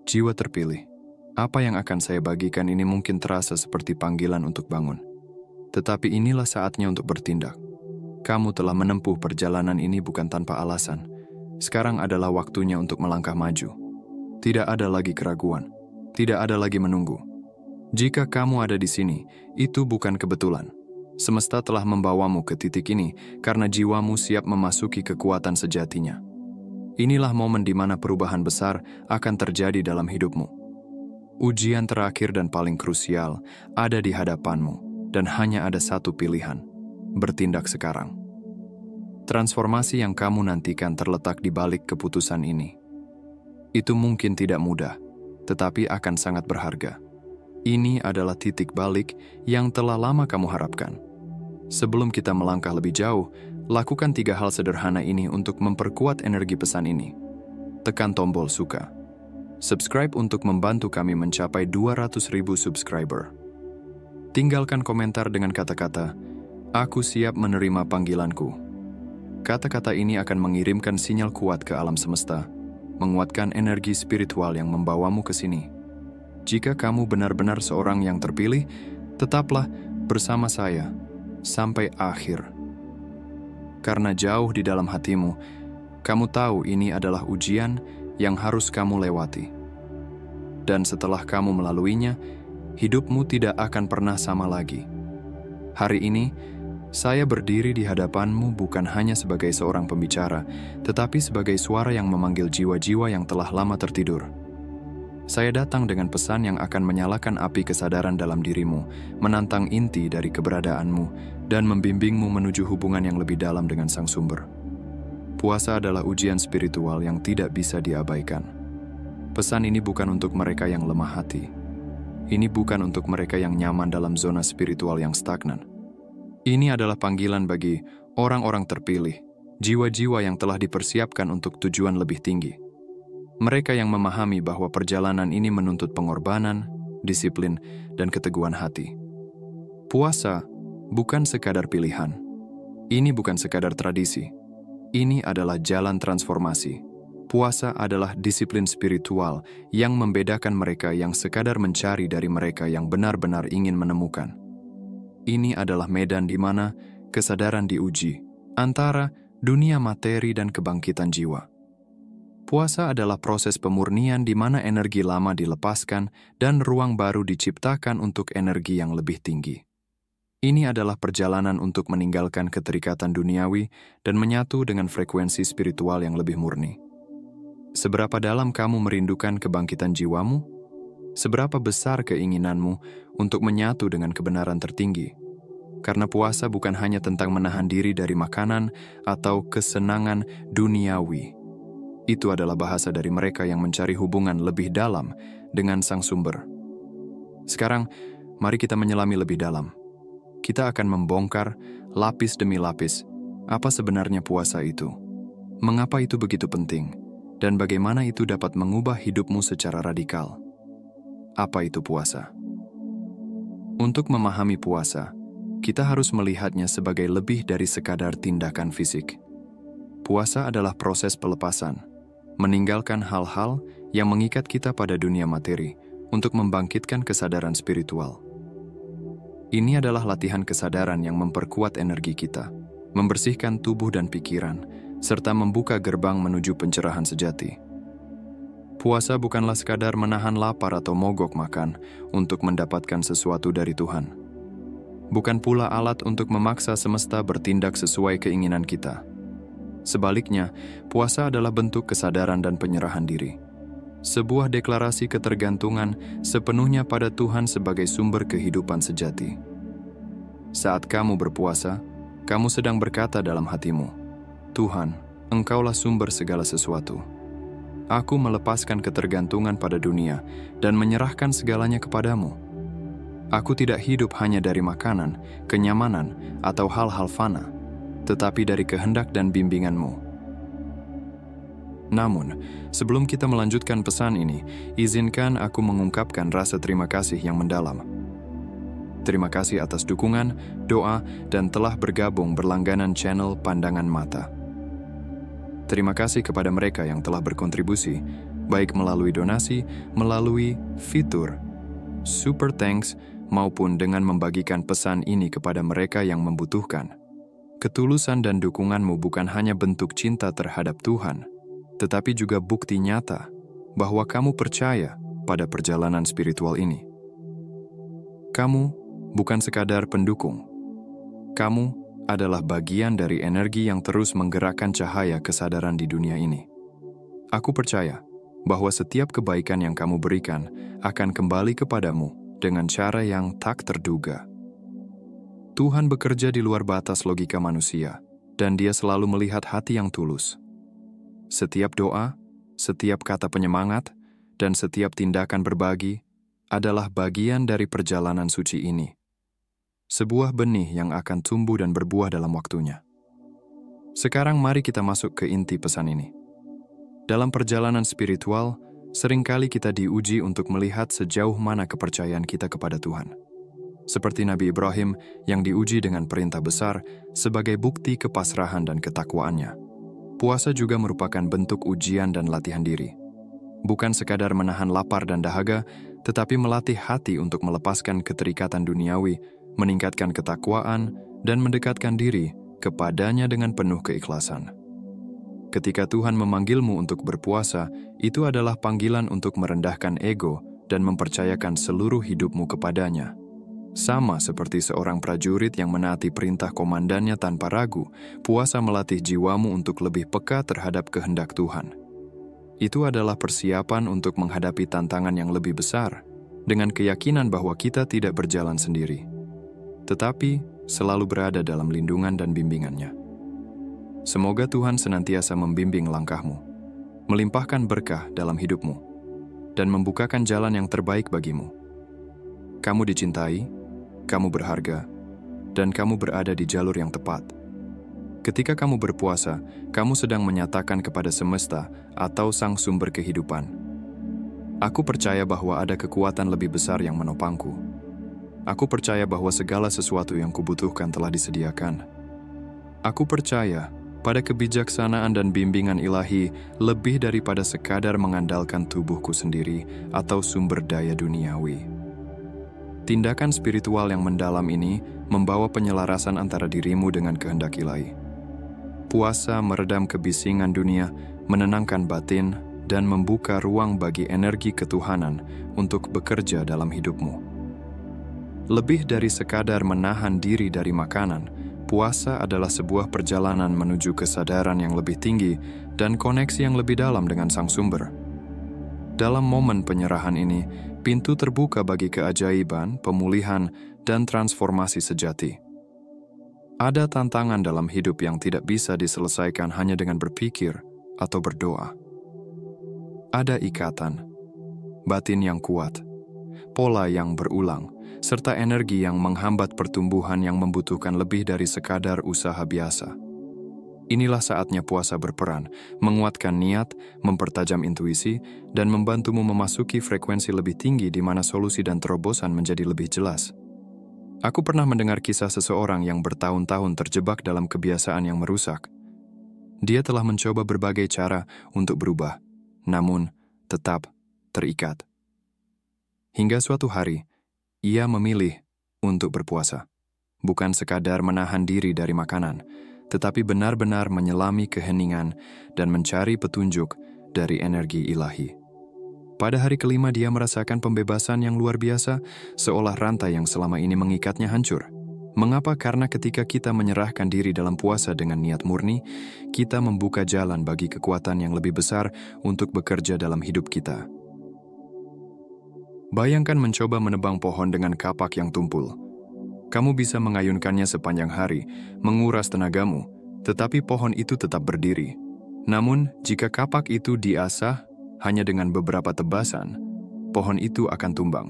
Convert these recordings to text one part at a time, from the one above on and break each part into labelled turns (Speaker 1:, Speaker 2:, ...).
Speaker 1: Jiwa terpilih, apa yang akan saya bagikan ini mungkin terasa seperti panggilan untuk bangun. Tetapi inilah saatnya untuk bertindak. Kamu telah menempuh perjalanan ini bukan tanpa alasan. Sekarang adalah waktunya untuk melangkah maju. Tidak ada lagi keraguan. Tidak ada lagi menunggu. Jika kamu ada di sini, itu bukan kebetulan. Semesta telah membawamu ke titik ini karena jiwamu siap memasuki kekuatan sejatinya. Inilah momen di mana perubahan besar akan terjadi dalam hidupmu. Ujian terakhir dan paling krusial ada di hadapanmu, dan hanya ada satu pilihan: bertindak sekarang. Transformasi yang kamu nantikan terletak di balik keputusan ini. Itu mungkin tidak mudah, tetapi akan sangat berharga. Ini adalah titik balik yang telah lama kamu harapkan. Sebelum kita melangkah lebih jauh, lakukan 3 hal sederhana ini untuk memperkuat energi pesan ini. Tekan tombol suka. Subscribe untuk membantu kami mencapai 200.000 subscriber. Tinggalkan komentar dengan kata-kata, "Aku siap menerima panggilanku." Kata-kata ini akan mengirimkan sinyal kuat ke alam semesta, menguatkan energi spiritual yang membawamu ke sini. Jika kamu benar-benar seorang yang terpilih, tetaplah bersama saya sampai akhir. Karena jauh di dalam hatimu, kamu tahu ini adalah ujian yang harus kamu lewati. Dan setelah kamu melaluinya, hidupmu tidak akan pernah sama lagi. Hari ini, saya berdiri di hadapanmu bukan hanya sebagai seorang pembicara, tetapi sebagai suara yang memanggil jiwa-jiwa yang telah lama tertidur. Saya datang dengan pesan yang akan menyalakan api kesadaran dalam dirimu, menantang inti dari keberadaanmu, dan membimbingmu menuju hubungan yang lebih dalam dengan Sang Sumber. Puasa adalah ujian spiritual yang tidak bisa diabaikan. Pesan ini bukan untuk mereka yang lemah hati. Ini bukan untuk mereka yang nyaman dalam zona spiritual yang stagnan. Ini adalah panggilan bagi orang-orang terpilih, jiwa-jiwa yang telah dipersiapkan untuk tujuan lebih tinggi. Mereka yang memahami bahwa perjalanan ini menuntut pengorbanan, disiplin, dan keteguhan hati. Puasa bukan sekadar pilihan. Ini bukan sekadar tradisi. Ini adalah jalan transformasi. Puasa adalah disiplin spiritual yang membedakan mereka yang sekadar mencari dari mereka yang benar-benar ingin menemukan. Ini adalah medan di mana kesadaran diuji antara dunia materi dan kebangkitan jiwa. Puasa adalah proses pemurnian di mana energi lama dilepaskan dan ruang baru diciptakan untuk energi yang lebih tinggi. Ini adalah perjalanan untuk meninggalkan keterikatan duniawi dan menyatu dengan frekuensi spiritual yang lebih murni. Seberapa dalam kamu merindukan kebangkitan jiwamu? Seberapa besar keinginanmu untuk menyatu dengan kebenaran tertinggi? Karena puasa bukan hanya tentang menahan diri dari makanan atau kesenangan duniawi. Itu adalah bahasa dari mereka yang mencari hubungan lebih dalam dengan Sang Sumber. Sekarang, mari kita menyelami lebih dalam. Kita akan membongkar, lapis demi lapis, apa sebenarnya puasa itu. Mengapa itu begitu penting, dan bagaimana itu dapat mengubah hidupmu secara radikal. Apa itu puasa? Untuk memahami puasa, kita harus melihatnya sebagai lebih dari sekadar tindakan fisik. Puasa adalah proses pelepasan, meninggalkan hal-hal yang mengikat kita pada dunia materi untuk membangkitkan kesadaran spiritual. Ini adalah latihan kesadaran yang memperkuat energi kita, membersihkan tubuh dan pikiran, serta membuka gerbang menuju pencerahan sejati. Puasa bukanlah sekadar menahan lapar atau mogok makan untuk mendapatkan sesuatu dari Tuhan. Bukan pula alat untuk memaksa semesta bertindak sesuai keinginan kita. Sebaliknya, puasa adalah bentuk kesadaran dan penyerahan diri. Sebuah deklarasi ketergantungan sepenuhnya pada Tuhan sebagai sumber kehidupan sejati. Saat kamu berpuasa, kamu sedang berkata dalam hatimu, "Tuhan, Engkaulah sumber segala sesuatu. Aku melepaskan ketergantungan pada dunia dan menyerahkan segalanya kepadamu. Aku tidak hidup hanya dari makanan, kenyamanan, atau hal-hal fana, tetapi dari kehendak dan bimbingan-Mu." Namun, sebelum kita melanjutkan pesan ini, izinkan aku mengungkapkan rasa terima kasih yang mendalam. Terima kasih atas dukungan, doa, dan telah bergabung berlangganan channel Pandangan Mata. Terima kasih kepada mereka yang telah berkontribusi, baik melalui donasi, melalui fitur, super thanks, maupun dengan membagikan pesan ini kepada mereka yang membutuhkan. Ketulusan dan dukunganmu bukan hanya bentuk cinta terhadap Tuhan, tetapi juga bukti nyata bahwa kamu percaya pada perjalanan spiritual ini. Kamu bukan sekadar pendukung. Kamu adalah bagian dari energi yang terus menggerakkan cahaya kesadaran di dunia ini. Aku percaya bahwa setiap kebaikan yang kamu berikan akan kembali kepadamu dengan cara yang tak terduga. Tuhan bekerja di luar batas logika manusia, dan Dia selalu melihat hati yang tulus. Setiap doa, setiap kata penyemangat, dan setiap tindakan berbagi adalah bagian dari perjalanan suci ini. Sebuah benih yang akan tumbuh dan berbuah dalam waktunya. Sekarang mari kita masuk ke inti pesan ini. Dalam perjalanan spiritual, seringkali kita diuji untuk melihat sejauh mana kepercayaan kita kepada Tuhan. Seperti Nabi Ibrahim yang diuji dengan perintah besar sebagai bukti kepasrahan dan ketakwaannya. Puasa juga merupakan bentuk ujian dan latihan diri. Bukan sekadar menahan lapar dan dahaga, tetapi melatih hati untuk melepaskan keterikatan duniawi, meningkatkan ketakwaan, dan mendekatkan diri kepadanya dengan penuh keikhlasan. Ketika Tuhan memanggilmu untuk berpuasa, itu adalah panggilan untuk merendahkan ego dan mempercayakan seluruh hidupmu kepadanya. Sama seperti seorang prajurit yang menaati perintah komandannya tanpa ragu, puasa melatih jiwamu untuk lebih peka terhadap kehendak Tuhan. Itu adalah persiapan untuk menghadapi tantangan yang lebih besar, dengan keyakinan bahwa kita tidak berjalan sendiri, tetapi selalu berada dalam lindungan dan bimbingannya. Semoga Tuhan senantiasa membimbing langkahmu, melimpahkan berkah dalam hidupmu, dan membukakan jalan yang terbaik bagimu. Kamu dicintai, kamu berharga, dan kamu berada di jalur yang tepat. Ketika kamu berpuasa, kamu sedang menyatakan kepada semesta atau sang sumber kehidupan, "Aku percaya bahwa ada kekuatan lebih besar yang menopangku. Aku percaya bahwa segala sesuatu yang kubutuhkan telah disediakan. Aku percaya pada kebijaksanaan dan bimbingan ilahi lebih daripada sekadar mengandalkan tubuhku sendiri atau sumber daya duniawi." Tindakan spiritual yang mendalam ini membawa penyelarasan antara dirimu dengan kehendak ilahi. Puasa meredam kebisingan dunia, menenangkan batin, dan membuka ruang bagi energi ketuhanan untuk bekerja dalam hidupmu. Lebih dari sekadar menahan diri dari makanan, puasa adalah sebuah perjalanan menuju kesadaran yang lebih tinggi dan koneksi yang lebih dalam dengan sang sumber. Dalam momen penyerahan ini, pintu terbuka bagi keajaiban, pemulihan, dan transformasi sejati. Ada tantangan dalam hidup yang tidak bisa diselesaikan hanya dengan berpikir atau berdoa. Ada ikatan, batin yang kuat, pola yang berulang, serta energi yang menghambat pertumbuhan yang membutuhkan lebih dari sekadar usaha biasa. Inilah saatnya puasa berperan, menguatkan niat, mempertajam intuisi, dan membantumu memasuki frekuensi lebih tinggi di mana solusi dan terobosan menjadi lebih jelas. Aku pernah mendengar kisah seseorang yang bertahun-tahun terjebak dalam kebiasaan yang merusak. Dia telah mencoba berbagai cara untuk berubah, namun tetap terikat. Hingga suatu hari, ia memilih untuk berpuasa. Bukan sekadar menahan diri dari makanan, tetapi benar-benar menyelami keheningan dan mencari petunjuk dari energi ilahi. Pada hari kelima dia merasakan pembebasan yang luar biasa, seolah rantai yang selama ini mengikatnya hancur. Mengapa? Karena ketika kita menyerahkan diri dalam puasa dengan niat murni, kita membuka jalan bagi kekuatan yang lebih besar untuk bekerja dalam hidup kita. Bayangkan mencoba menebang pohon dengan kapak yang tumpul. Kamu bisa mengayunkannya sepanjang hari, menguras tenagamu, tetapi pohon itu tetap berdiri. Namun, jika kapak itu diasah hanya dengan beberapa tebasan, pohon itu akan tumbang.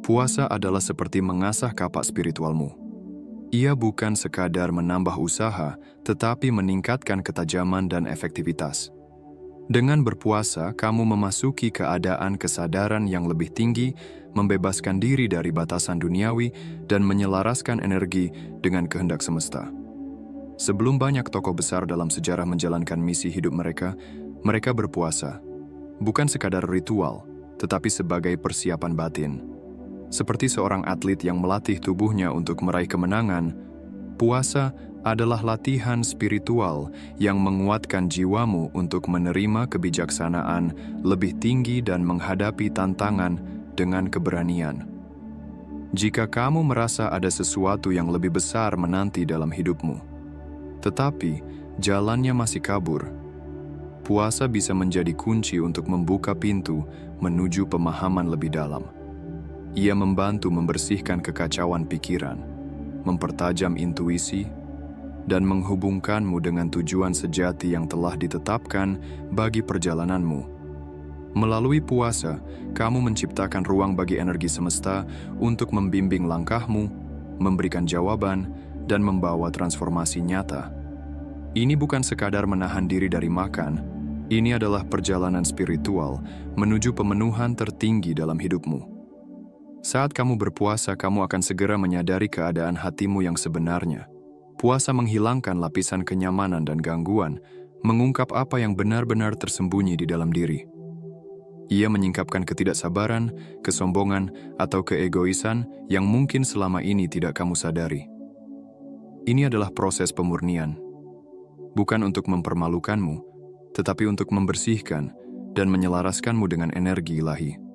Speaker 1: Puasa adalah seperti mengasah kapak spiritualmu. Ia bukan sekadar menambah usaha, tetapi meningkatkan ketajaman dan efektivitas. Dengan berpuasa, kamu memasuki keadaan kesadaran yang lebih tinggi, membebaskan diri dari batasan duniawi, dan menyelaraskan energi dengan kehendak semesta. Sebelum banyak tokoh besar dalam sejarah menjalankan misi hidup mereka, mereka berpuasa. Bukan sekadar ritual, tetapi sebagai persiapan batin. Seperti seorang atlet yang melatih tubuhnya untuk meraih kemenangan, puasa adalah latihan spiritual yang menguatkan jiwamu untuk menerima kebijaksanaan lebih tinggi dan menghadapi tantangan dengan keberanian. Jika kamu merasa ada sesuatu yang lebih besar menanti dalam hidupmu, tetapi jalannya masih kabur, puasa bisa menjadi kunci untuk membuka pintu menuju pemahaman lebih dalam. Ia membantu membersihkan kekacauan pikiran, mempertajam intuisi, dan menghubungkanmu dengan tujuan sejati yang telah ditetapkan bagi perjalananmu. Melalui puasa, kamu menciptakan ruang bagi energi semesta untuk membimbing langkahmu, memberikan jawaban, dan membawa transformasi nyata. Ini bukan sekadar menahan diri dari makan, ini adalah perjalanan spiritual menuju pemenuhan tertinggi dalam hidupmu. Saat kamu berpuasa, kamu akan segera menyadari keadaan hatimu yang sebenarnya. Puasa menghilangkan lapisan kenyamanan dan gangguan, mengungkap apa yang benar-benar tersembunyi di dalam diri. Ia menyingkapkan ketidaksabaran, kesombongan, atau keegoisan yang mungkin selama ini tidak kamu sadari. Ini adalah proses pemurnian, bukan untuk mempermalukanmu, tetapi untuk membersihkan dan menyelaraskanmu dengan energi ilahi.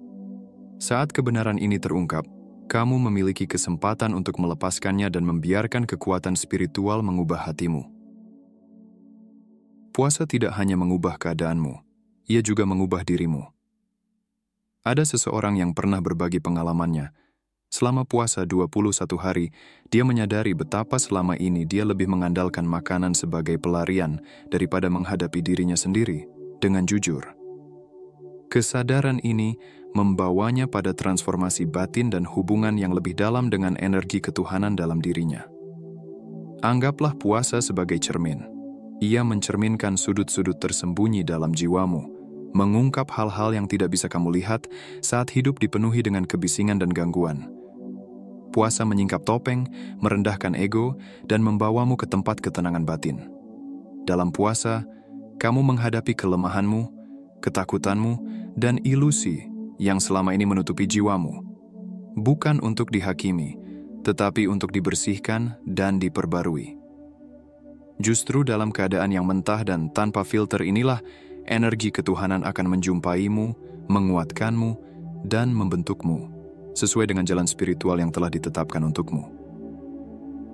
Speaker 1: Saat kebenaran ini terungkap, kamu memiliki kesempatan untuk melepaskannya dan membiarkan kekuatan spiritual mengubah hatimu. Puasa tidak hanya mengubah keadaanmu, ia juga mengubah dirimu. Ada seseorang yang pernah berbagi pengalamannya. Selama puasa 21 hari, dia menyadari betapa selama ini dia lebih mengandalkan makanan sebagai pelarian daripada menghadapi dirinya sendiri dengan jujur. Kesadaran ini membawanya pada transformasi batin dan hubungan yang lebih dalam dengan energi ketuhanan dalam dirinya. Anggaplah puasa sebagai cermin. Ia mencerminkan sudut-sudut tersembunyi dalam jiwamu, mengungkap hal-hal yang tidak bisa kamu lihat saat hidup dipenuhi dengan kebisingan dan gangguan. Puasa menyingkap topeng, merendahkan ego, dan membawamu ke tempat ketenangan batin. Dalam puasa, kamu menghadapi kelemahanmu, ketakutanmu, dan ilusi yang selama ini menutupi jiwamu. Bukan untuk dihakimi, tetapi untuk dibersihkan dan diperbarui. Justru dalam keadaan yang mentah dan tanpa filter inilah, energi ketuhanan akan menjumpaimu, menguatkanmu, dan membentukmu, sesuai dengan jalan spiritual yang telah ditetapkan untukmu.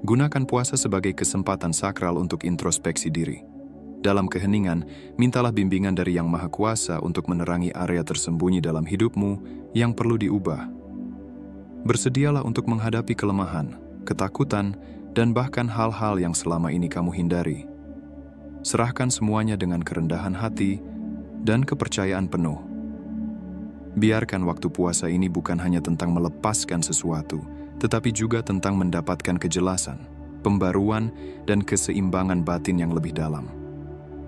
Speaker 1: Gunakan puasa sebagai kesempatan sakral untuk introspeksi diri. Dalam keheningan, mintalah bimbingan dari Yang Maha Kuasa untuk menerangi area tersembunyi dalam hidupmu yang perlu diubah. Bersedialah untuk menghadapi kelemahan, ketakutan, dan bahkan hal-hal yang selama ini kamu hindari. Serahkan semuanya dengan kerendahan hati dan kepercayaan penuh. Biarkan waktu puasa ini bukan hanya tentang melepaskan sesuatu, tetapi juga tentang mendapatkan kejelasan, pembaruan, dan keseimbangan batin yang lebih dalam.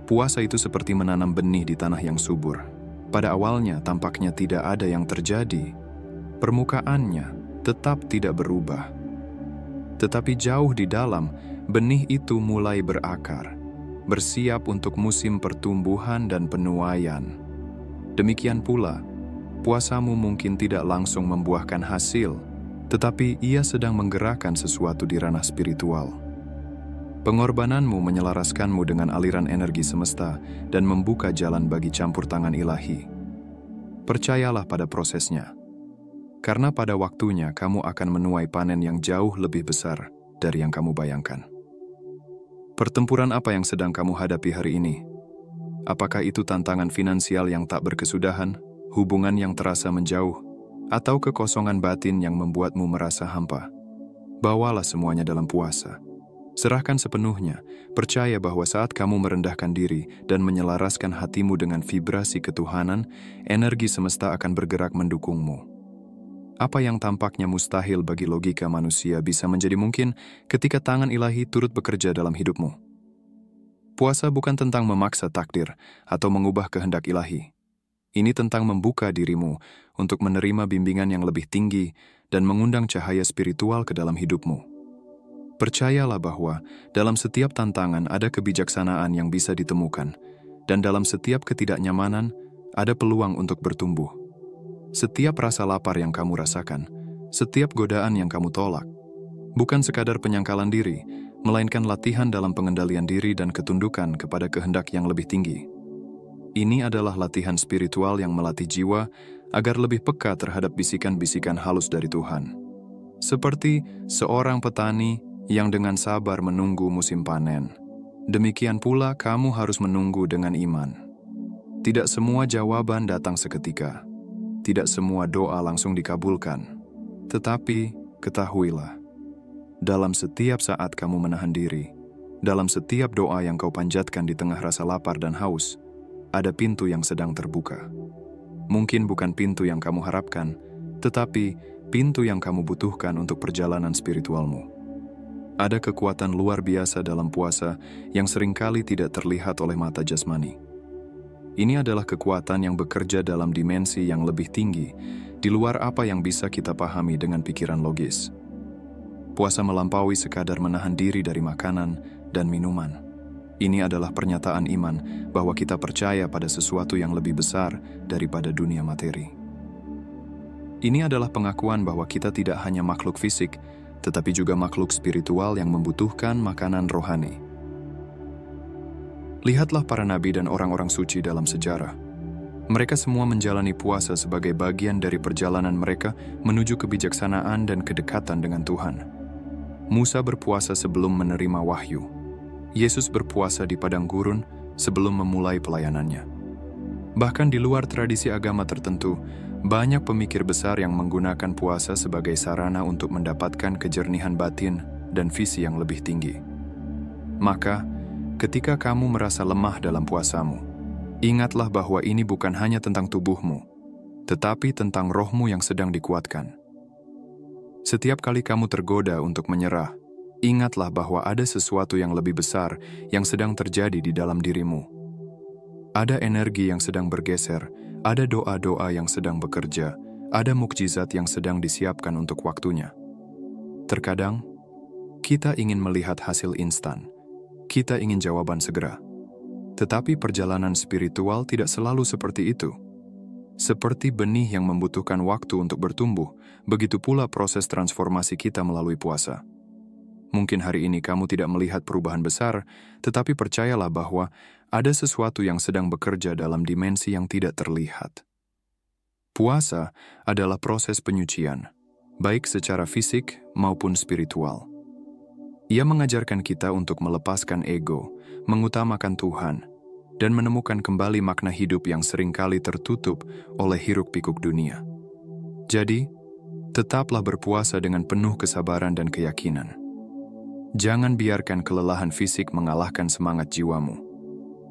Speaker 1: Puasa itu seperti menanam benih di tanah yang subur. Pada awalnya tampaknya tidak ada yang terjadi. Permukaannya tetap tidak berubah. Tetapi jauh di dalam, benih itu mulai berakar, bersiap untuk musim pertumbuhan dan penuaian. Demikian pula, puasamu mungkin tidak langsung membuahkan hasil, tetapi ia sedang menggerakkan sesuatu di ranah spiritual. Pengorbananmu menyelaraskanmu dengan aliran energi semesta dan membuka jalan bagi campur tangan ilahi. Percayalah pada prosesnya, karena pada waktunya kamu akan menuai panen yang jauh lebih besar dari yang kamu bayangkan. Pertempuran apa yang sedang kamu hadapi hari ini? Apakah itu tantangan finansial yang tak berkesudahan, hubungan yang terasa menjauh, atau kekosongan batin yang membuatmu merasa hampa? Bawalah semuanya dalam puasa. Serahkan sepenuhnya, percaya bahwa saat kamu merendahkan diri dan menyelaraskan hatimu dengan vibrasi ketuhanan, energi semesta akan bergerak mendukungmu. Apa yang tampaknya mustahil bagi logika manusia bisa menjadi mungkin ketika tangan ilahi turut bekerja dalam hidupmu. Puasa bukan tentang memaksa takdir atau mengubah kehendak ilahi. Ini tentang membuka dirimu untuk menerima bimbingan yang lebih tinggi dan mengundang cahaya spiritual ke dalam hidupmu. Percayalah bahwa dalam setiap tantangan ada kebijaksanaan yang bisa ditemukan, dan dalam setiap ketidaknyamanan ada peluang untuk bertumbuh. Setiap rasa lapar yang kamu rasakan, setiap godaan yang kamu tolak, bukan sekadar penyangkalan diri, melainkan latihan dalam pengendalian diri dan ketundukan kepada kehendak yang lebih tinggi. Ini adalah latihan spiritual yang melatih jiwa agar lebih peka terhadap bisikan-bisikan halus dari Tuhan. Seperti seorang petani yang dengan sabar menunggu musim panen. Demikian pula kamu harus menunggu dengan iman. Tidak semua jawaban datang seketika. Tidak semua doa langsung dikabulkan. Tetapi ketahuilah, dalam setiap saat kamu menahan diri, dalam setiap doa yang kau panjatkan di tengah rasa lapar dan haus, ada pintu yang sedang terbuka. Mungkin bukan pintu yang kamu harapkan, tetapi pintu yang kamu butuhkan untuk perjalanan spiritualmu. Ada kekuatan luar biasa dalam puasa yang seringkali tidak terlihat oleh mata jasmani. Ini adalah kekuatan yang bekerja dalam dimensi yang lebih tinggi, di luar apa yang bisa kita pahami dengan pikiran logis. Puasa melampaui sekadar menahan diri dari makanan dan minuman. Ini adalah pernyataan iman bahwa kita percaya pada sesuatu yang lebih besar daripada dunia materi. Ini adalah pengakuan bahwa kita tidak hanya makhluk fisik, tetapi juga makhluk spiritual yang membutuhkan makanan rohani. Lihatlah para nabi dan orang-orang suci dalam sejarah. Mereka semua menjalani puasa sebagai bagian dari perjalanan mereka menuju kebijaksanaan dan kedekatan dengan Tuhan. Musa berpuasa sebelum menerima wahyu. Yesus berpuasa di padang gurun sebelum memulai pelayanannya. Bahkan di luar tradisi agama tertentu, banyak pemikir besar yang menggunakan puasa sebagai sarana untuk mendapatkan kejernihan batin dan visi yang lebih tinggi. Maka, ketika kamu merasa lemah dalam puasamu, ingatlah bahwa ini bukan hanya tentang tubuhmu, tetapi tentang rohmu yang sedang dikuatkan. Setiap kali kamu tergoda untuk menyerah, ingatlah bahwa ada sesuatu yang lebih besar yang sedang terjadi di dalam dirimu. Ada energi yang sedang bergeser, ada doa-doa yang sedang bekerja, ada mukjizat yang sedang disiapkan untuk waktunya. Terkadang, kita ingin melihat hasil instan. Kita ingin jawaban segera. Tetapi perjalanan spiritual tidak selalu seperti itu. Seperti benih yang membutuhkan waktu untuk bertumbuh, begitu pula proses transformasi kita melalui puasa. Mungkin hari ini kamu tidak melihat perubahan besar, tetapi percayalah bahwa ada sesuatu yang sedang bekerja dalam dimensi yang tidak terlihat. Puasa adalah proses penyucian, baik secara fisik maupun spiritual. Ia mengajarkan kita untuk melepaskan ego, mengutamakan Tuhan, dan menemukan kembali makna hidup yang seringkali tertutup oleh hiruk-pikuk dunia. Jadi, tetaplah berpuasa dengan penuh kesabaran dan keyakinan. Jangan biarkan kelelahan fisik mengalahkan semangat jiwamu.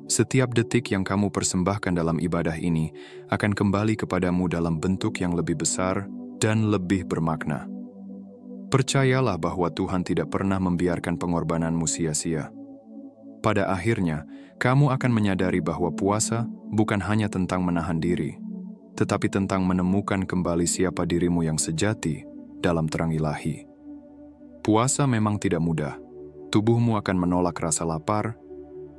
Speaker 1: Setiap detik yang kamu persembahkan dalam ibadah ini akan kembali kepadamu dalam bentuk yang lebih besar dan lebih bermakna. Percayalah bahwa Tuhan tidak pernah membiarkan pengorbananmu sia-sia. Pada akhirnya, kamu akan menyadari bahwa puasa bukan hanya tentang menahan diri, tetapi tentang menemukan kembali siapa dirimu yang sejati dalam terang ilahi. Puasa memang tidak mudah. Tubuhmu akan menolak rasa lapar,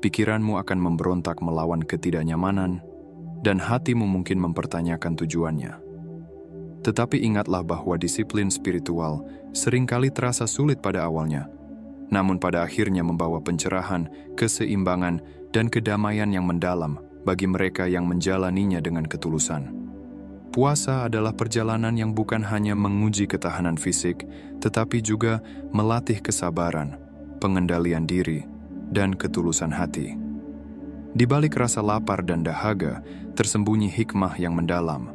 Speaker 1: pikiranmu akan memberontak melawan ketidaknyamanan, dan hatimu mungkin mempertanyakan tujuannya. Tetapi ingatlah bahwa disiplin spiritual seringkali terasa sulit pada awalnya, namun pada akhirnya membawa pencerahan, keseimbangan, dan kedamaian yang mendalam bagi mereka yang menjalaninya dengan ketulusan. Puasa adalah perjalanan yang bukan hanya menguji ketahanan fisik, tetapi juga melatih kesabaran, pengendalian diri, dan ketulusan hati. Di balik rasa lapar dan dahaga, tersembunyi hikmah yang mendalam.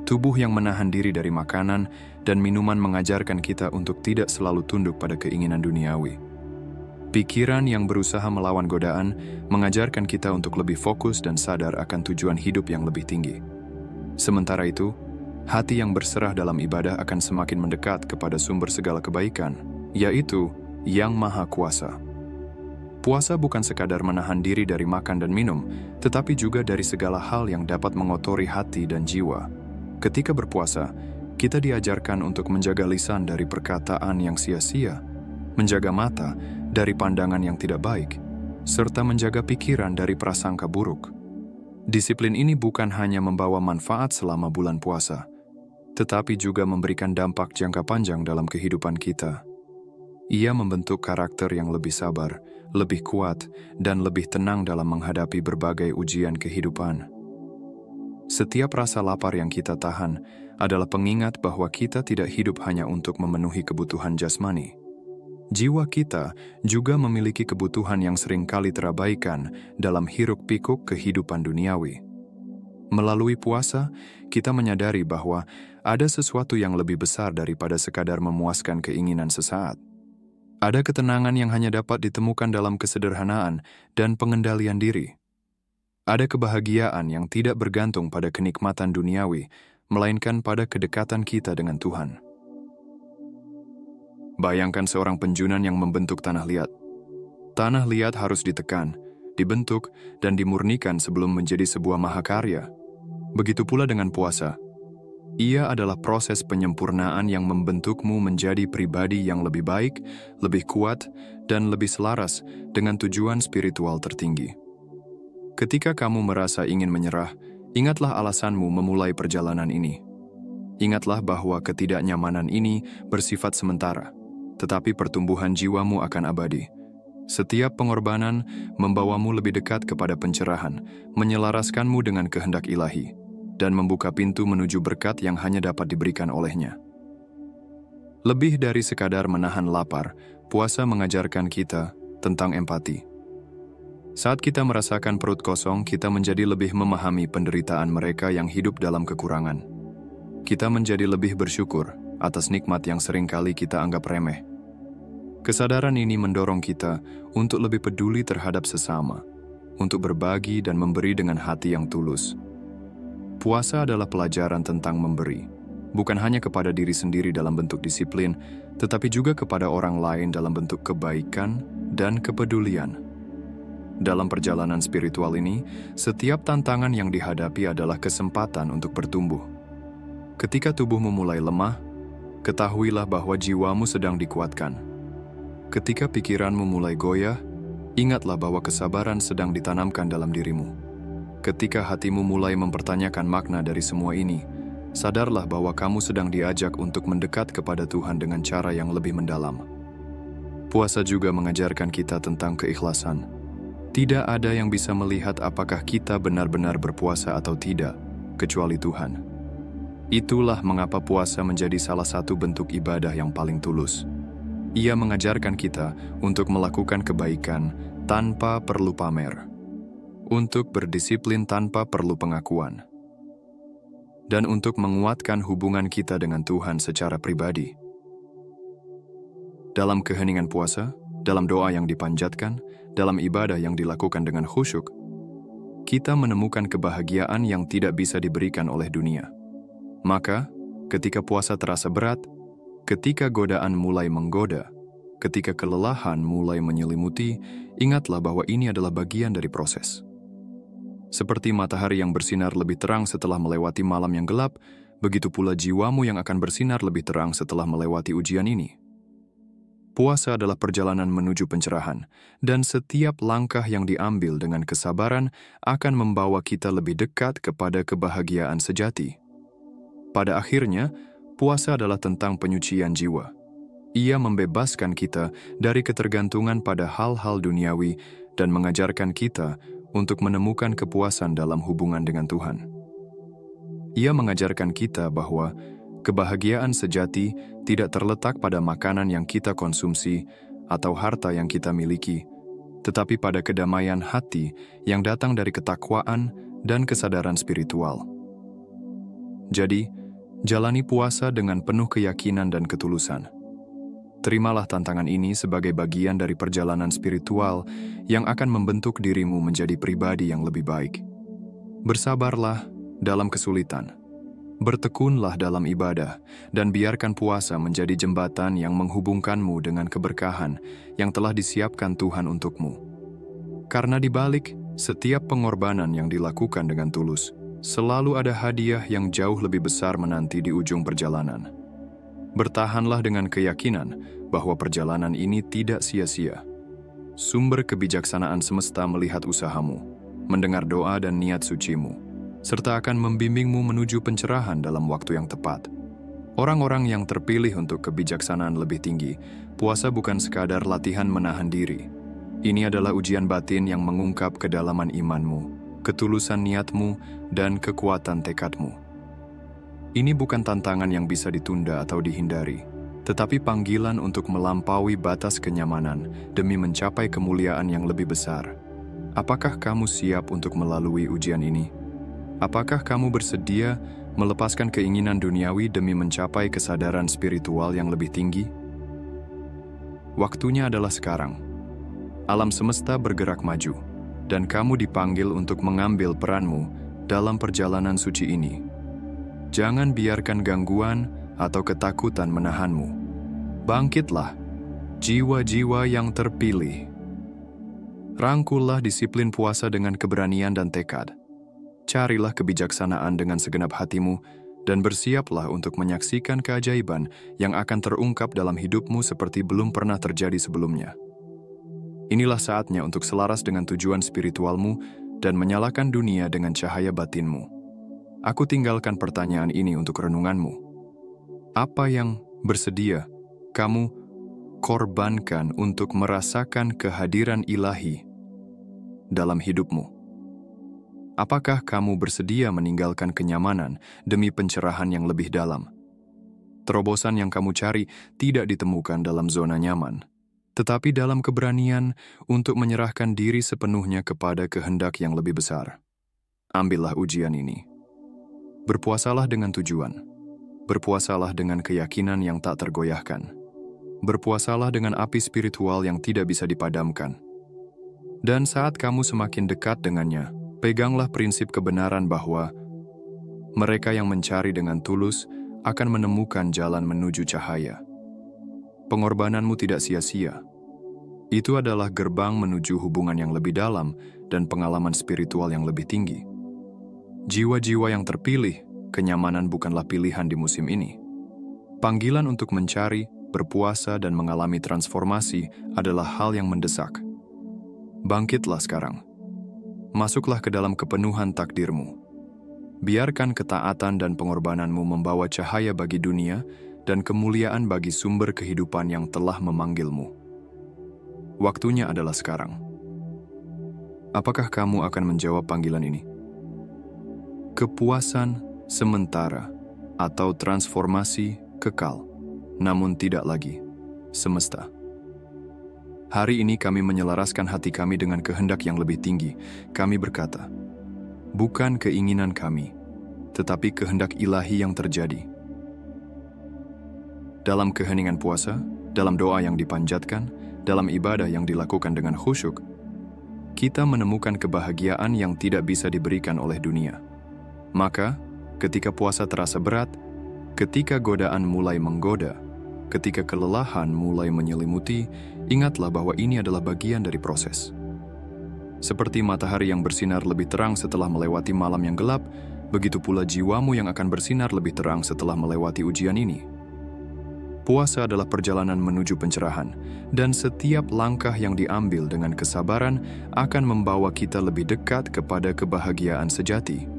Speaker 1: Tubuh yang menahan diri dari makanan dan minuman mengajarkan kita untuk tidak selalu tunduk pada keinginan duniawi. Pikiran yang berusaha melawan godaan mengajarkan kita untuk lebih fokus dan sadar akan tujuan hidup yang lebih tinggi. Sementara itu, hati yang berserah dalam ibadah akan semakin mendekat kepada sumber segala kebaikan, yaitu Yang Maha Kuasa. Puasa bukan sekadar menahan diri dari makan dan minum, tetapi juga dari segala hal yang dapat mengotori hati dan jiwa. Ketika berpuasa, kita diajarkan untuk menjaga lisan dari perkataan yang sia-sia, menjaga mata dari pandangan yang tidak baik, serta menjaga pikiran dari prasangka buruk. Disiplin ini bukan hanya membawa manfaat selama bulan puasa, tetapi juga memberikan dampak jangka panjang dalam kehidupan kita. Ia membentuk karakter yang lebih sabar, lebih kuat, dan lebih tenang dalam menghadapi berbagai ujian kehidupan. Setiap rasa lapar yang kita tahan adalah pengingat bahwa kita tidak hidup hanya untuk memenuhi kebutuhan jasmani. Jiwa kita juga memiliki kebutuhan yang seringkali terabaikan dalam hiruk-pikuk kehidupan duniawi. Melalui puasa, kita menyadari bahwa ada sesuatu yang lebih besar daripada sekadar memuaskan keinginan sesaat. Ada ketenangan yang hanya dapat ditemukan dalam kesederhanaan dan pengendalian diri. Ada kebahagiaan yang tidak bergantung pada kenikmatan duniawi, melainkan pada kedekatan kita dengan Tuhan. Bayangkan seorang penjunan yang membentuk tanah liat. Tanah liat harus ditekan, dibentuk, dan dimurnikan sebelum menjadi sebuah mahakarya. Begitu pula dengan puasa. Ia adalah proses penyempurnaan yang membentukmu menjadi pribadi yang lebih baik, lebih kuat, dan lebih selaras dengan tujuan spiritual tertinggi. Ketika kamu merasa ingin menyerah, ingatlah alasanmu memulai perjalanan ini. Ingatlah bahwa ketidaknyamanan ini bersifat sementara, tetapi pertumbuhan jiwamu akan abadi. Setiap pengorbanan membawamu lebih dekat kepada pencerahan, menyelaraskanmu dengan kehendak ilahi, dan membuka pintu menuju berkat yang hanya dapat diberikan olehnya. Lebih dari sekadar menahan lapar, puasa mengajarkan kita tentang empati. Saat kita merasakan perut kosong, kita menjadi lebih memahami penderitaan mereka yang hidup dalam kekurangan. Kita menjadi lebih bersyukur atas nikmat yang seringkali kita anggap remeh. Kesadaran ini mendorong kita untuk lebih peduli terhadap sesama, untuk berbagi dan memberi dengan hati yang tulus. Puasa adalah pelajaran tentang memberi, bukan hanya kepada diri sendiri dalam bentuk disiplin, tetapi juga kepada orang lain dalam bentuk kebaikan dan kepedulian. Dalam perjalanan spiritual ini, setiap tantangan yang dihadapi adalah kesempatan untuk bertumbuh. Ketika tubuhmu mulai lemah, ketahuilah bahwa jiwamu sedang dikuatkan. Ketika pikiranmu mulai goyah, ingatlah bahwa kesabaran sedang ditanamkan dalam dirimu. Ketika hatimu mulai mempertanyakan makna dari semua ini, sadarlah bahwa kamu sedang diajak untuk mendekat kepada Tuhan dengan cara yang lebih mendalam. Puasa juga mengajarkan kita tentang keikhlasan. Tidak ada yang bisa melihat apakah kita benar-benar berpuasa atau tidak, kecuali Tuhan. Itulah mengapa puasa menjadi salah satu bentuk ibadah yang paling tulus. Ia mengajarkan kita untuk melakukan kebaikan tanpa perlu pamer, untuk berdisiplin tanpa perlu pengakuan, dan untuk menguatkan hubungan kita dengan Tuhan secara pribadi. Dalam keheningan puasa, dalam doa yang dipanjatkan, dalam ibadah yang dilakukan dengan khusyuk, kita menemukan kebahagiaan yang tidak bisa diberikan oleh dunia. Maka, ketika puasa terasa berat, ketika godaan mulai menggoda, ketika kelelahan mulai menyelimuti, ingatlah bahwa ini adalah bagian dari proses. Seperti matahari yang bersinar lebih terang setelah melewati malam yang gelap, begitu pula jiwamu yang akan bersinar lebih terang setelah melewati ujian ini. Puasa adalah perjalanan menuju pencerahan, dan setiap langkah yang diambil dengan kesabaran akan membawa kita lebih dekat kepada kebahagiaan sejati. Pada akhirnya, puasa adalah tentang penyucian jiwa. Ia membebaskan kita dari ketergantungan pada hal-hal duniawi dan mengajarkan kita untuk menemukan kepuasan dalam hubungan dengan Tuhan. Ia mengajarkan kita bahwa kebahagiaan sejati tidak terletak pada makanan yang kita konsumsi atau harta yang kita miliki, tetapi pada kedamaian hati yang datang dari ketakwaan dan kesadaran spiritual. Jadi, jalani puasa dengan penuh keyakinan dan ketulusan. Terimalah tantangan ini sebagai bagian dari perjalanan spiritual yang akan membentuk dirimu menjadi pribadi yang lebih baik. Bersabarlah dalam kesulitan. Bertekunlah dalam ibadah, dan biarkan puasa menjadi jembatan yang menghubungkanmu dengan keberkahan yang telah disiapkan Tuhan untukmu. Karena di balik setiap pengorbanan yang dilakukan dengan tulus, selalu ada hadiah yang jauh lebih besar menanti di ujung perjalanan. Bertahanlah dengan keyakinan bahwa perjalanan ini tidak sia-sia. Sumber kebijaksanaan semesta melihat usahamu, mendengar doa dan niat sucimu, serta akan membimbingmu menuju pencerahan dalam waktu yang tepat. Orang-orang yang terpilih untuk kebijaksanaan lebih tinggi, puasa bukan sekadar latihan menahan diri. Ini adalah ujian batin yang mengungkap kedalaman imanmu, ketulusan niatmu, dan kekuatan tekadmu. Ini bukan tantangan yang bisa ditunda atau dihindari, tetapi panggilan untuk melampaui batas kenyamanan demi mencapai kemuliaan yang lebih besar. Apakah kamu siap untuk melalui ujian ini? Apakah kamu bersedia melepaskan keinginan duniawi demi mencapai kesadaran spiritual yang lebih tinggi? Waktunya adalah sekarang. Alam semesta bergerak maju, dan kamu dipanggil untuk mengambil peranmu dalam perjalanan suci ini. Jangan biarkan gangguan atau ketakutan menahanmu. Bangkitlah, jiwa-jiwa yang terpilih. Rangkullah disiplin puasa dengan keberanian dan tekad. Carilah kebijaksanaan dengan segenap hatimu, dan bersiaplah untuk menyaksikan keajaiban yang akan terungkap dalam hidupmu seperti belum pernah terjadi sebelumnya. Inilah saatnya untuk selaras dengan tujuan spiritualmu dan menyalakan dunia dengan cahaya batinmu. Aku tinggalkan pertanyaan ini untuk renunganmu. Apa yang bersedia kamu korbankan untuk merasakan kehadiran ilahi dalam hidupmu? Apakah kamu bersedia meninggalkan kenyamanan demi pencerahan yang lebih dalam? Terobosan yang kamu cari tidak ditemukan dalam zona nyaman, tetapi dalam keberanian untuk menyerahkan diri sepenuhnya kepada kehendak yang lebih besar. Ambillah ujian ini. Berpuasalah dengan tujuan. Berpuasalah dengan keyakinan yang tak tergoyahkan. Berpuasalah dengan api spiritual yang tidak bisa dipadamkan. Dan saat kamu semakin dekat dengannya, peganglah prinsip kebenaran bahwa mereka yang mencari dengan tulus akan menemukan jalan menuju cahaya. Pengorbananmu tidak sia-sia. Itu adalah gerbang menuju hubungan yang lebih dalam dan pengalaman spiritual yang lebih tinggi. Jiwa-jiwa yang terpilih, kenyamanan bukanlah pilihan di musim ini. Panggilan untuk mencari, berpuasa, dan mengalami transformasi adalah hal yang mendesak. Bangkitlah sekarang. Masuklah ke dalam kepenuhan takdirmu. Biarkan ketaatan dan pengorbananmu membawa cahaya bagi dunia dan kemuliaan bagi sumber kehidupan yang telah memanggilmu. Waktunya adalah sekarang. Apakah kamu akan menjawab panggilan ini? Kepuasan sementara atau transformasi kekal, namun tidak lagi semesta. Hari ini kami menyelaraskan hati kami dengan kehendak yang lebih tinggi. Kami berkata, bukan keinginan kami, tetapi kehendak ilahi yang terjadi. Dalam keheningan puasa, dalam doa yang dipanjatkan, dalam ibadah yang dilakukan dengan khusyuk, kita menemukan kebahagiaan yang tidak bisa diberikan oleh dunia. Maka, ketika puasa terasa berat, ketika godaan mulai menggoda, ketika kelelahan mulai menyelimuti, ingatlah bahwa ini adalah bagian dari proses. Seperti matahari yang bersinar lebih terang setelah melewati malam yang gelap, begitu pula jiwamu yang akan bersinar lebih terang setelah melewati ujian ini. Puasa adalah perjalanan menuju pencerahan, dan setiap langkah yang diambil dengan kesabaran akan membawa kita lebih dekat kepada kebahagiaan sejati.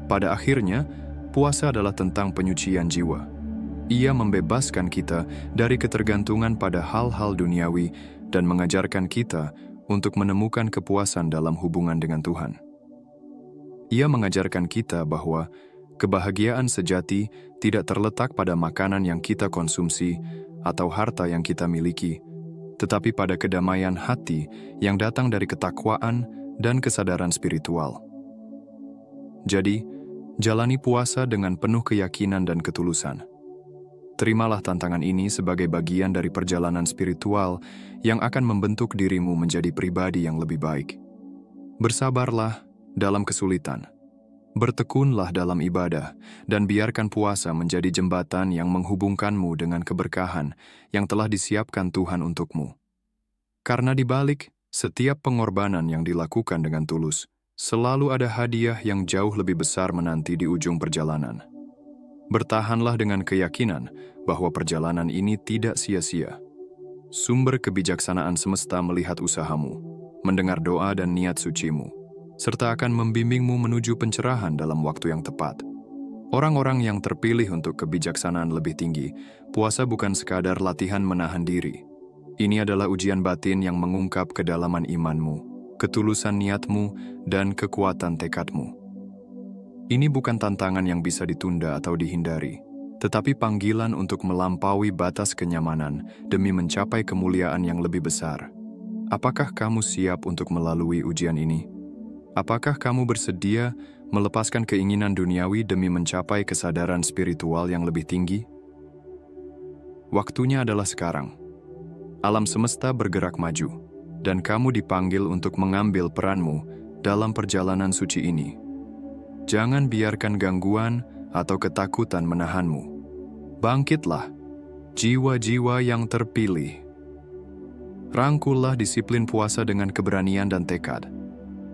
Speaker 1: Pada akhirnya, puasa adalah tentang penyucian jiwa. Ia membebaskan kita dari ketergantungan pada hal-hal duniawi dan mengajarkan kita untuk menemukan kepuasan dalam hubungan dengan Tuhan. Ia mengajarkan kita bahwa kebahagiaan sejati tidak terletak pada makanan yang kita konsumsi atau harta yang kita miliki, tetapi pada kedamaian hati yang datang dari ketakwaan dan kesadaran spiritual. Jadi, jalani puasa dengan penuh keyakinan dan ketulusan. Terimalah tantangan ini sebagai bagian dari perjalanan spiritual yang akan membentuk dirimu menjadi pribadi yang lebih baik. Bersabarlah dalam kesulitan. Bertekunlah dalam ibadah, dan biarkan puasa menjadi jembatan yang menghubungkanmu dengan keberkahan yang telah disiapkan Tuhan untukmu. Karena di balik setiap pengorbanan yang dilakukan dengan tulus, selalu ada hadiah yang jauh lebih besar menanti di ujung perjalanan. Bertahanlah dengan keyakinan bahwa perjalanan ini tidak sia-sia. Sumber kebijaksanaan semesta melihat usahamu, mendengar doa dan niat sucimu, serta akan membimbingmu menuju pencerahan dalam waktu yang tepat. Orang-orang yang terpilih untuk kebijaksanaan lebih tinggi, puasa bukan sekadar latihan menahan diri. Ini adalah ujian batin yang mengungkap kedalaman imanmu, ketulusan niatmu, dan kekuatan tekadmu. Ini bukan tantangan yang bisa ditunda atau dihindari, tetapi panggilan untuk melampaui batas kenyamanan demi mencapai kemuliaan yang lebih besar. Apakah kamu siap untuk melalui ujian ini? Apakah kamu bersedia melepaskan keinginan duniawi demi mencapai kesadaran spiritual yang lebih tinggi? Waktunya adalah sekarang. Alam semesta bergerak maju, dan kamu dipanggil untuk mengambil peranmu dalam perjalanan suci ini. Jangan biarkan gangguan atau ketakutan menahanmu. Bangkitlah, jiwa-jiwa yang terpilih. Rangkullah disiplin puasa dengan keberanian dan tekad.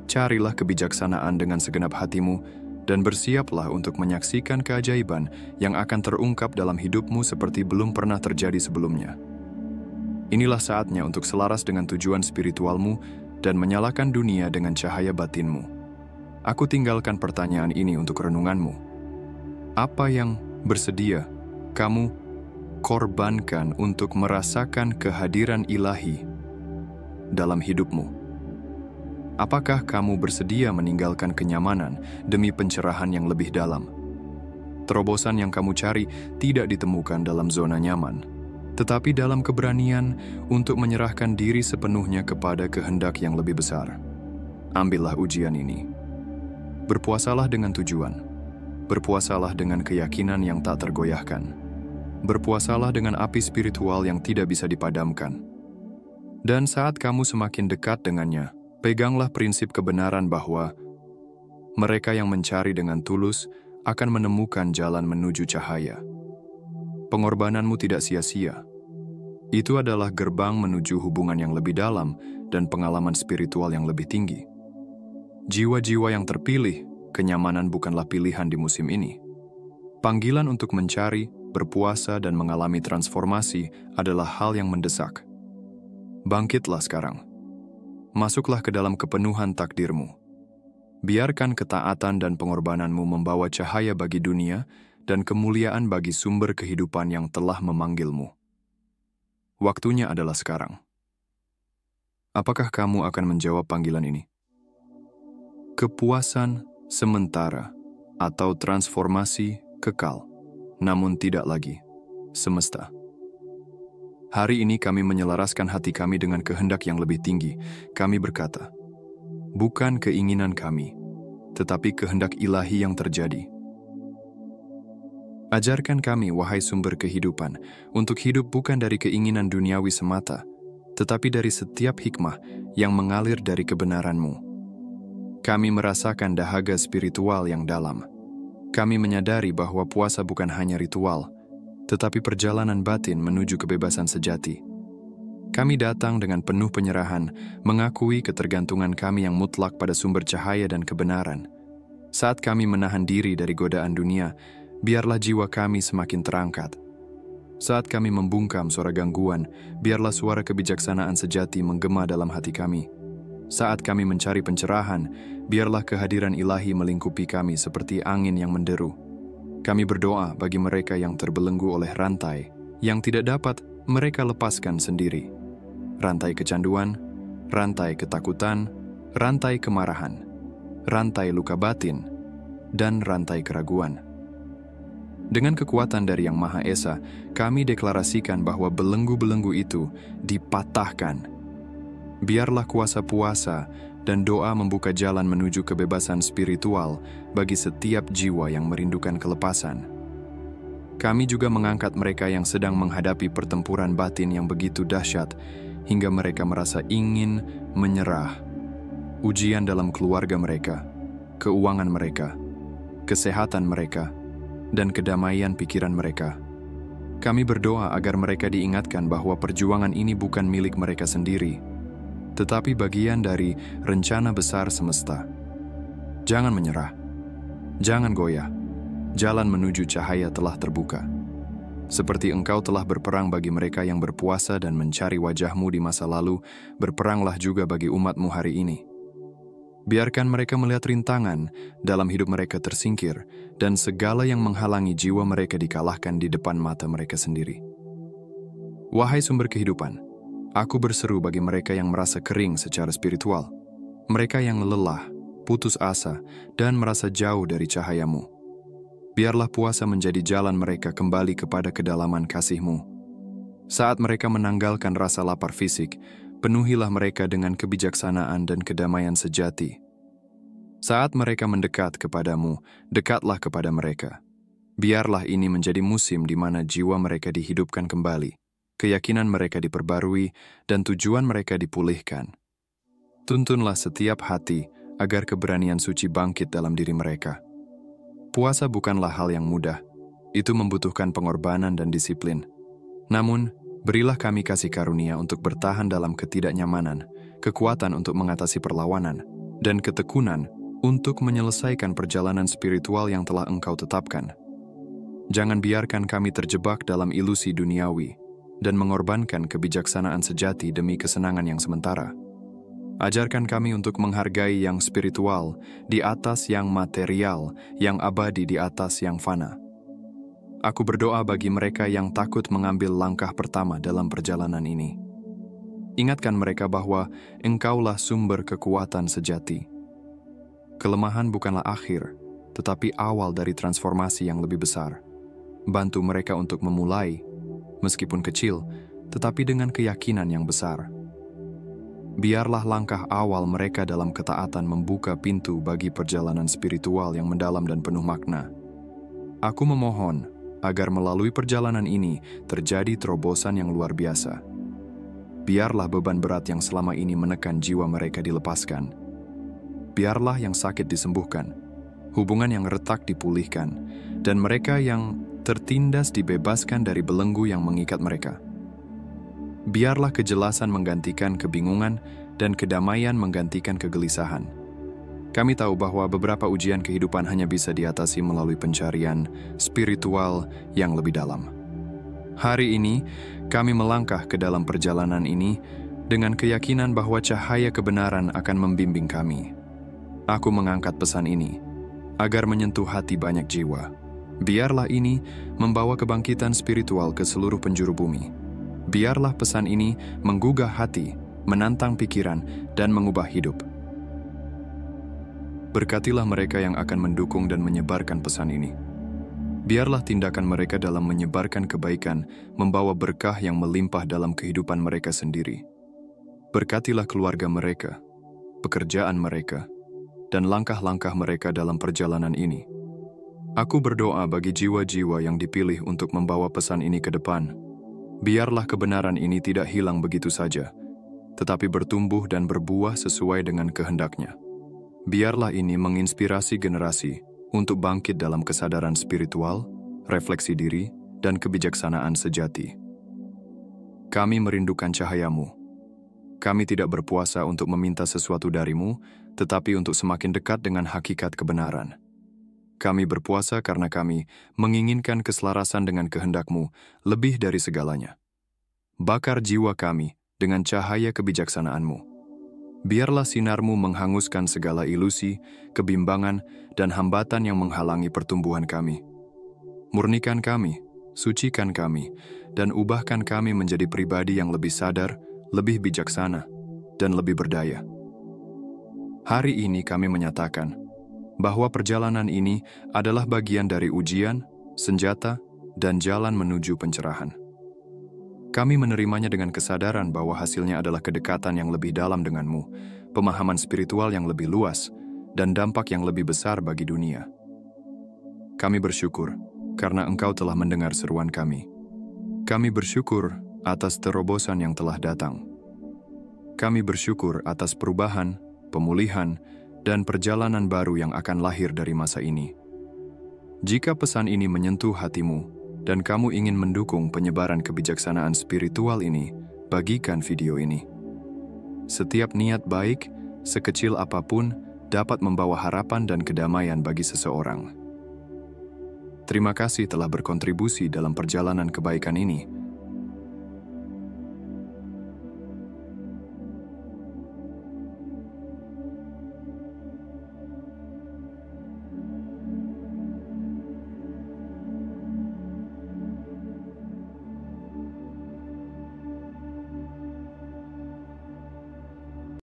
Speaker 1: Carilah kebijaksanaan dengan segenap hatimu dan bersiaplah untuk menyaksikan keajaiban yang akan terungkap dalam hidupmu seperti belum pernah terjadi sebelumnya. Inilah saatnya untuk selaras dengan tujuan spiritualmu dan menyalakan dunia dengan cahaya batinmu. Aku tinggalkan pertanyaan ini untuk renunganmu. Apa yang bersedia kamu korbankan untuk merasakan kehadiran ilahi dalam hidupmu? Apakah kamu bersedia meninggalkan kenyamanan demi pencerahan yang lebih dalam? Terobosan yang kamu cari tidak ditemukan dalam zona nyaman, tetapi dalam keberanian untuk menyerahkan diri sepenuhnya kepada kehendak yang lebih besar. Ambillah ujian ini. Berpuasalah dengan tujuan. Berpuasalah dengan keyakinan yang tak tergoyahkan. Berpuasalah dengan api spiritual yang tidak bisa dipadamkan. Dan saat kamu semakin dekat dengannya, peganglah prinsip kebenaran bahwa mereka yang mencari dengan tulus akan menemukan jalan menuju cahaya. Pengorbananmu tidak sia-sia. Itu adalah gerbang menuju hubungan yang lebih dalam dan pengalaman spiritual yang lebih tinggi. Jiwa-jiwa yang terpilih, kenyamanan bukanlah pilihan di musim ini. Panggilan untuk mencari, berpuasa, dan mengalami transformasi adalah hal yang mendesak. Bangkitlah sekarang. Masuklah ke dalam kepenuhan takdirmu. Biarkan ketaatan dan pengorbananmu membawa cahaya bagi dunia dan kemuliaan bagi sumber kehidupan yang telah memanggilmu. Waktunya adalah sekarang. Apakah kamu akan menjawab panggilan ini? Kepuasan sementara atau transformasi kekal, namun tidak lagi semesta. Hari ini kami menyelaraskan hati kami dengan kehendak yang lebih tinggi. Kami berkata, bukan keinginan kami, tetapi kehendak ilahi yang terjadi. Ajarkan kami, wahai sumber kehidupan, untuk hidup bukan dari keinginan duniawi semata, tetapi dari setiap hikmah yang mengalir dari kebenaran-Mu. Kami merasakan dahaga spiritual yang dalam. Kami menyadari bahwa puasa bukan hanya ritual, tetapi perjalanan batin menuju kebebasan sejati. Kami datang dengan penuh penyerahan, mengakui ketergantungan kami yang mutlak pada sumber cahaya dan kebenaran. Saat kami menahan diri dari godaan dunia, biarlah jiwa kami semakin terangkat. Saat kami membungkam suara gangguan, biarlah suara kebijaksanaan sejati menggema dalam hati kami. Saat kami mencari pencerahan, biarlah kehadiran ilahi melingkupi kami seperti angin yang menderu. Kami berdoa bagi mereka yang terbelenggu oleh rantai, yang tidak dapat mereka lepaskan sendiri. Rantai kecanduan, rantai ketakutan, rantai kemarahan, rantai luka batin, dan rantai keraguan. Dengan kekuatan dari Yang Maha Esa, kami deklarasikan bahwa belenggu-belenggu itu dipatahkan. Biarlah kuasa puasa dan doa membuka jalan menuju kebebasan spiritual bagi setiap jiwa yang merindukan kelepasan. Kami juga mengangkat mereka yang sedang menghadapi pertempuran batin yang begitu dahsyat hingga mereka merasa ingin menyerah. Ujian dalam keluarga mereka, keuangan mereka, kesehatan mereka, dan kedamaian pikiran mereka. Kami berdoa agar mereka diingatkan bahwa perjuangan ini bukan milik mereka sendiri, tetapi bagian dari rencana besar semesta. Jangan menyerah. Jangan goyah. Jalan menuju cahaya telah terbuka. Seperti Engkau telah berperang bagi mereka yang berpuasa dan mencari wajah-Mu di masa lalu, berperanglah juga bagi umat-Mu hari ini. Biarkan mereka melihat rintangan dalam hidup mereka tersingkir, dan segala yang menghalangi jiwa mereka dikalahkan di depan mata mereka sendiri. Wahai sumber kehidupan, aku berseru bagi mereka yang merasa kering secara spiritual, mereka yang lelah, putus asa, dan merasa jauh dari cahaya-Mu. Biarlah puasa menjadi jalan mereka kembali kepada kedalaman kasih-Mu. Saat mereka menanggalkan rasa lapar fisik, penuhilah mereka dengan kebijaksanaan dan kedamaian sejati. Saat mereka mendekat kepadamu, dekatlah kepada mereka. Biarlah ini menjadi musim di mana jiwa mereka dihidupkan kembali, keyakinan mereka diperbarui, dan tujuan mereka dipulihkan. Tuntunlah setiap hati agar keberanian suci bangkit dalam diri mereka. Puasa bukanlah hal yang mudah, itu membutuhkan pengorbanan dan disiplin. Namun, berilah kami kasih karunia untuk bertahan dalam ketidaknyamanan, kekuatan untuk mengatasi perlawanan, dan ketekunan untuk menyelesaikan perjalanan spiritual yang telah Engkau tetapkan. Jangan biarkan kami terjebak dalam ilusi duniawi dan mengorbankan kebijaksanaan sejati demi kesenangan yang sementara. Ajarkan kami untuk menghargai yang spiritual di atas yang material, yang abadi di atas yang fana. Aku berdoa bagi mereka yang takut mengambil langkah pertama dalam perjalanan ini. Ingatkan mereka bahwa Engkaulah sumber kekuatan sejati. Kelemahan bukanlah akhir, tetapi awal dari transformasi yang lebih besar. Bantu mereka untuk memulai, meskipun kecil, tetapi dengan keyakinan yang besar. Biarlah langkah awal mereka dalam ketaatan membuka pintu bagi perjalanan spiritual yang mendalam dan penuh makna. Aku memohon agar melalui perjalanan ini terjadi terobosan yang luar biasa. Biarlah beban berat yang selama ini menekan jiwa mereka dilepaskan. Biarlah yang sakit disembuhkan, hubungan yang retak dipulihkan, dan mereka yang tertindas dibebaskan dari belenggu yang mengikat mereka. Biarlah kejelasan menggantikan kebingungan dan kedamaian menggantikan kegelisahan. Kami tahu bahwa beberapa ujian kehidupan hanya bisa diatasi melalui pencarian spiritual yang lebih dalam. Hari ini, kami melangkah ke dalam perjalanan ini dengan keyakinan bahwa cahaya kebenaran akan membimbing kami. Aku mengangkat pesan ini agar menyentuh hati banyak jiwa. Biarlah ini membawa kebangkitan spiritual ke seluruh penjuru bumi. Biarlah pesan ini menggugah hati, menantang pikiran, dan mengubah hidup. Berkatilah mereka yang akan mendukung dan menyebarkan pesan ini. Biarlah tindakan mereka dalam menyebarkan kebaikan membawa berkah yang melimpah dalam kehidupan mereka sendiri. Berkatilah keluarga mereka, pekerjaan mereka, dan langkah-langkah mereka dalam perjalanan ini. Aku berdoa bagi jiwa-jiwa yang dipilih untuk membawa pesan ini ke depan. Biarlah kebenaran ini tidak hilang begitu saja, tetapi bertumbuh dan berbuah sesuai dengan kehendak-Nya. Biarlah ini menginspirasi generasi untuk bangkit dalam kesadaran spiritual, refleksi diri, dan kebijaksanaan sejati. Kami merindukan cahaya-Mu. Kami tidak berpuasa untuk meminta sesuatu dari-Mu, tetapi untuk semakin dekat dengan hakikat kebenaran. Kami berpuasa karena kami menginginkan keselarasan dengan kehendak-Mu lebih dari segalanya. Bakar jiwa kami dengan cahaya kebijaksanaan-Mu. Biarlah sinar-Mu menghanguskan segala ilusi, kebimbangan, dan hambatan yang menghalangi pertumbuhan kami. Murnikan kami, sucikan kami, dan ubahkan kami menjadi pribadi yang lebih sadar, lebih bijaksana, dan lebih berdaya. Hari ini kami menyatakan bahwa perjalanan ini adalah bagian dari ujian, senjata, dan jalan menuju pencerahan. Kami menerimanya dengan kesadaran bahwa hasilnya adalah kedekatan yang lebih dalam dengan-Mu, pemahaman spiritual yang lebih luas, dan dampak yang lebih besar bagi dunia. Kami bersyukur karena Engkau telah mendengar seruan kami. Kami bersyukur atas terobosan yang telah datang. Kami bersyukur atas perubahan, pemulihan, dan perjalanan baru yang akan lahir dari masa ini. Jika pesan ini menyentuh hatimu, dan kamu ingin mendukung penyebaran kebijaksanaan spiritual ini, bagikan video ini. Setiap niat baik, sekecil apapun, dapat membawa harapan dan kedamaian bagi seseorang. Terima kasih telah berkontribusi dalam perjalanan kebaikan ini.